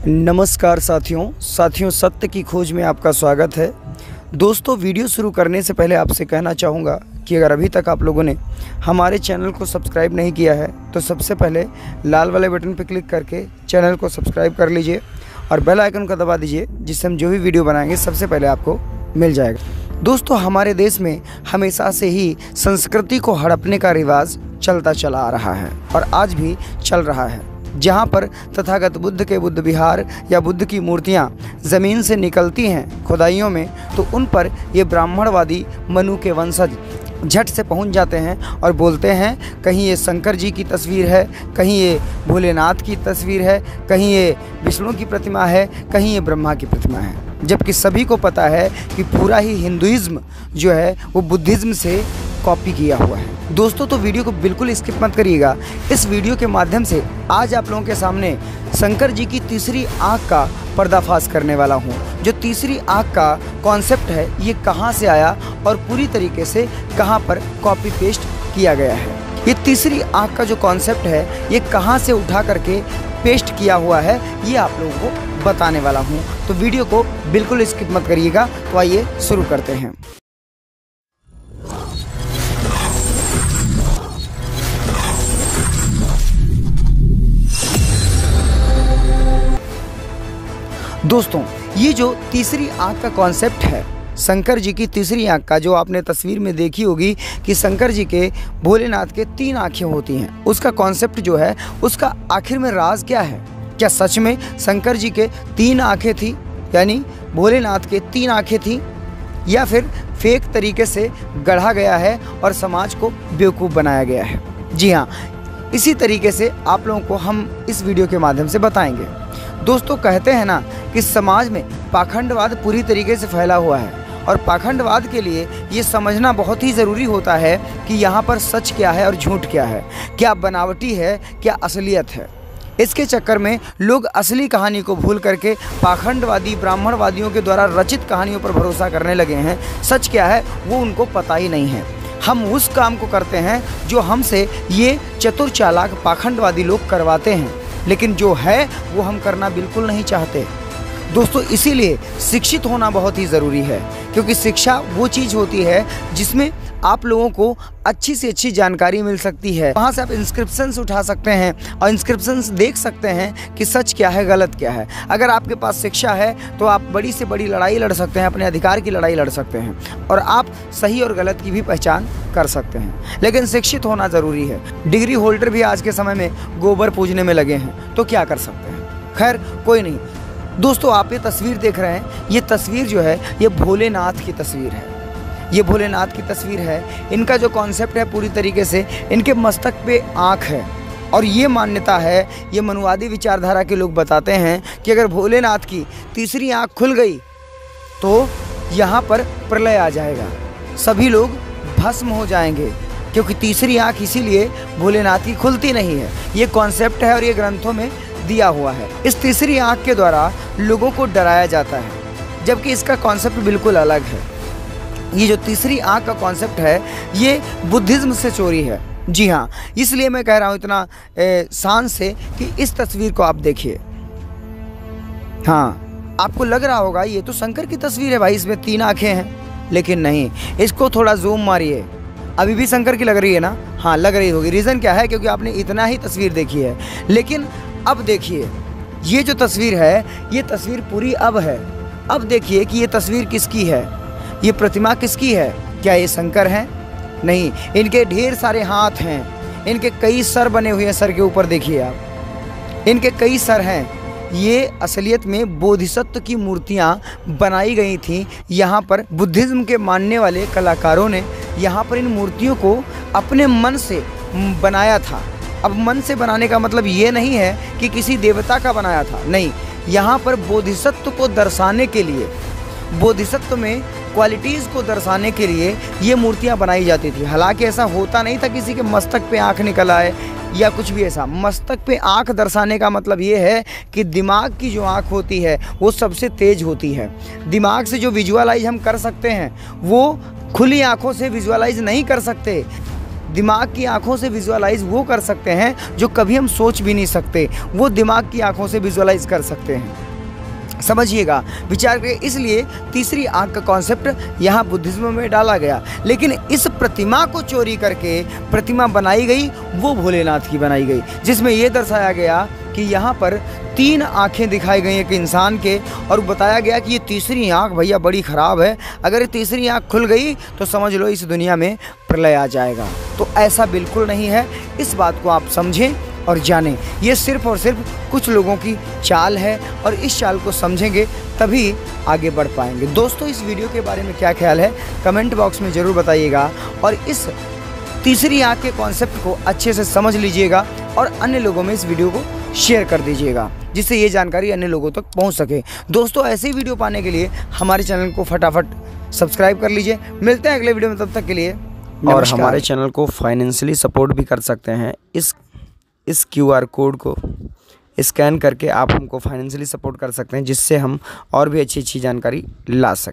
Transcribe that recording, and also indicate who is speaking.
Speaker 1: नमस्कार साथियों सत्य की खोज में आपका स्वागत है। दोस्तों, वीडियो शुरू करने से पहले आपसे कहना चाहूँगा कि अगर अभी तक आप लोगों ने हमारे चैनल को सब्सक्राइब नहीं किया है तो सबसे पहले लाल वाले बटन पर क्लिक करके चैनल को सब्सक्राइब कर लीजिए और बेल आइकन को दबा दीजिए, जिससे हम जो भी वीडियो बनाएंगे सबसे पहले आपको मिल जाएगा। दोस्तों, हमारे देश में हमेशा से ही संस्कृति को हड़पने का रिवाज चलता चला आ रहा है और आज भी चल रहा है। जहाँ पर तथागत बुद्ध के बुद्ध विहार या बुद्ध की मूर्तियाँ ज़मीन से निकलती हैं खुदाइयों में, तो उन पर ये ब्राह्मणवादी मनु के वंशज झट से पहुंच जाते हैं और बोलते हैं कहीं ये शंकर जी की तस्वीर है, कहीं ये भोलेनाथ की तस्वीर है, कहीं ये विष्णु की प्रतिमा है, कहीं ये ब्रह्मा की प्रतिमा है। जबकि सभी को पता है कि पूरा ही हिंदुइज्म जो है वो बुद्धिज़्म से कॉपी किया हुआ है। दोस्तों, तो वीडियो को बिल्कुल स्किप मत करिएगा। इस वीडियो के माध्यम से आज आप लोगों के सामने शंकर जी की तीसरी आँख का पर्दाफाश करने वाला हूँ। जो तीसरी आँख का कॉन्सेप्ट है ये कहाँ से आया और पूरी तरीके से कहाँ पर कॉपी पेस्ट किया गया है। ये तीसरी आँख का जो कॉन्सेप्ट है ये कहाँ से उठा करके पेस्ट किया हुआ है ये आप लोगों को बताने वाला हूँ। तो वीडियो को बिल्कुल स्किप मत करिएगा। तो आइए शुरू करते हैं। दोस्तों, ये जो तीसरी आँख का कॉन्सेप्ट है शंकर जी की तीसरी आँख का, जो आपने तस्वीर में देखी होगी कि शंकर जी के भोलेनाथ के 3 आँखें होती हैं, उसका कॉन्सेप्ट जो है उसका आखिर में राज क्या है? क्या सच में शंकर जी के 3 आँखें थी, यानी भोलेनाथ के 3 आँखें थी, या फिर फेक तरीके से गढ़ा गया है और समाज को बेवकूफ़ बनाया गया है? जी हाँ, इसी तरीके से आप लोगों को हम इस वीडियो के माध्यम से बताएंगे। दोस्तों, कहते हैं ना कि समाज में पाखंडवाद पूरी तरीके से फैला हुआ है और पाखंडवाद के लिए ये समझना बहुत ही ज़रूरी होता है कि यहाँ पर सच क्या है और झूठ क्या है, क्या बनावटी है, क्या असलियत है। इसके चक्कर में लोग असली कहानी को भूल करके पाखंडवादी ब्राह्मणवादियों के द्वारा रचित कहानियों पर भरोसा करने लगे हैं। सच क्या है वो उनको पता ही नहीं है। हम उस काम को करते हैं जो हमसे ये चतुर चालाक पाखंडवादी लोग करवाते हैं, लेकिन जो है वो हम करना बिल्कुल नहीं चाहते। दोस्तों, इसीलिए शिक्षित होना बहुत ही ज़रूरी है, क्योंकि शिक्षा वो चीज़ होती है जिसमें आप लोगों को अच्छी से अच्छी जानकारी मिल सकती है। वहाँ से आप इंस्क्रिप्शंस उठा सकते हैं और इंस्क्रिप्शंस देख सकते हैं कि सच क्या है, गलत क्या है। अगर आपके पास शिक्षा है तो आप बड़ी से बड़ी लड़ाई लड़ सकते हैं, अपने अधिकार की लड़ाई लड़ सकते हैं और आप सही और गलत की भी पहचान कर सकते हैं। लेकिन शिक्षित होना ज़रूरी है। डिग्री होल्डर भी आज के समय में गोबर पूजने में लगे हैं, तो क्या कर सकते हैं? खैर, कोई नहीं। दोस्तों, आप ये तस्वीर देख रहे हैं, ये तस्वीर जो है ये भोलेनाथ की तस्वीर है। ये भोलेनाथ की तस्वीर है। इनका जो कॉन्सेप्ट है पूरी तरीके से इनके मस्तक पे आँख है और ये मान्यता है, ये मनुवादी विचारधारा के लोग बताते हैं कि अगर भोलेनाथ की तीसरी आँख खुल गई तो यहाँ पर प्रलय आ जाएगा, सभी लोग भस्म हो जाएंगे, क्योंकि तीसरी आँख इसीलिए भोलेनाथ की खुलती नहीं है। ये कॉन्सेप्ट है और ये ग्रंथों में दिया हुआ है। इस तीसरी आँख के द्वारा लोगों को डराया जाता है, जबकि इसका कॉन्सेप्ट बिल्कुल अलग है। ये जो तीसरी आँख का कॉन्सेप्ट है ये बुद्धिज़्म से चोरी है। जी हाँ, इसलिए मैं कह रहा हूँ इतना शान से कि इस तस्वीर को आप देखिए। हाँ, आपको लग रहा होगा ये तो शंकर की तस्वीर है भाई, इसमें 3 आँखें हैं, लेकिन नहीं। इसको थोड़ा जूम मारिए, अभी भी शंकर की लग रही है ना? हाँ, लग रही होगी। रीज़न क्या है? क्योंकि आपने इतना ही तस्वीर देखी है। लेकिन अब देखिए, ये जो तस्वीर है ये तस्वीर पूरी अब है। अब देखिए कि ये तस्वीर किसकी है, ये प्रतिमा किसकी है? क्या ये शंकर हैं? नहीं, इनके ढेर सारे हाथ हैं, इनके कई सर बने हुए हैं। सर के ऊपर देखिए आप, इनके कई सर हैं। ये असलियत में बोधिसत्व की मूर्तियाँ बनाई गई थी। यहाँ पर बुद्धिज़्म के मानने वाले कलाकारों ने यहाँ पर इन मूर्तियों को अपने मन से बनाया था। अब मन से बनाने का मतलब ये नहीं है कि किसी देवता का बनाया था, नहीं। यहाँ पर बोधिसत्व को दर्शाने के लिए, बोधिसत्व में क्वालिटीज़ को दर्शाने के लिए ये मूर्तियाँ बनाई जाती थी। हालांकि ऐसा होता नहीं था किसी के मस्तक पे आँख निकल आए या कुछ भी ऐसा। मस्तक पे आँख दर्शाने का मतलब ये है कि दिमाग की जो आँख होती है वो सबसे तेज़ होती है। दिमाग से जो विजुअलाइज हम कर सकते हैं वो खुली आँखों से विजुअलाइज नहीं कर सकते। दिमाग की आंखों से विजुअलाइज वो कर सकते हैं जो कभी हम सोच भी नहीं सकते, वो दिमाग की आंखों से विजुअलाइज कर सकते हैं। समझिएगा, विचार करिए। इसलिए तीसरी आंख का कॉन्सेप्ट यहाँ बुद्धिज्म में डाला गया। लेकिन इस प्रतिमा को चोरी करके प्रतिमा बनाई गई, वो भोलेनाथ की बनाई गई, जिसमें ये दर्शाया गया कि यहाँ पर 3 आंखें दिखाई गई एक इंसान के, और बताया गया कि ये तीसरी आंख भैया बड़ी ख़राब है, अगर ये तीसरी आंख खुल गई तो समझ लो इस दुनिया में प्रलय आ जाएगा। तो ऐसा बिल्कुल नहीं है, इस बात को आप समझें और जानें। ये सिर्फ और सिर्फ कुछ लोगों की चाल है, और इस चाल को समझेंगे तभी आगे बढ़ पाएंगे। दोस्तों, इस वीडियो के बारे में क्या ख्याल है कमेंट बॉक्स में ज़रूर बताइएगा, और इस तीसरी आंख के कॉन्सेप्ट को अच्छे से समझ लीजिएगा और अन्य लोगों में इस वीडियो को शेयर कर दीजिएगा, जिससे ये जानकारी अन्य लोगों तक पहुंच सके। दोस्तों, ऐसे ही वीडियो पाने के लिए हमारे चैनल को फटाफट सब्सक्राइब कर लीजिए। मिलते हैं अगले वीडियो में, तब तक के लिए नमस्कार।
Speaker 2: और हमारे चैनल को फाइनेंशियली सपोर्ट भी कर सकते हैं। इस QR कोड को स्कैन करके आप हमको फाइनेंशियली सपोर्ट कर सकते हैं, जिससे हम और भी अच्छी अच्छी जानकारी ला सकें।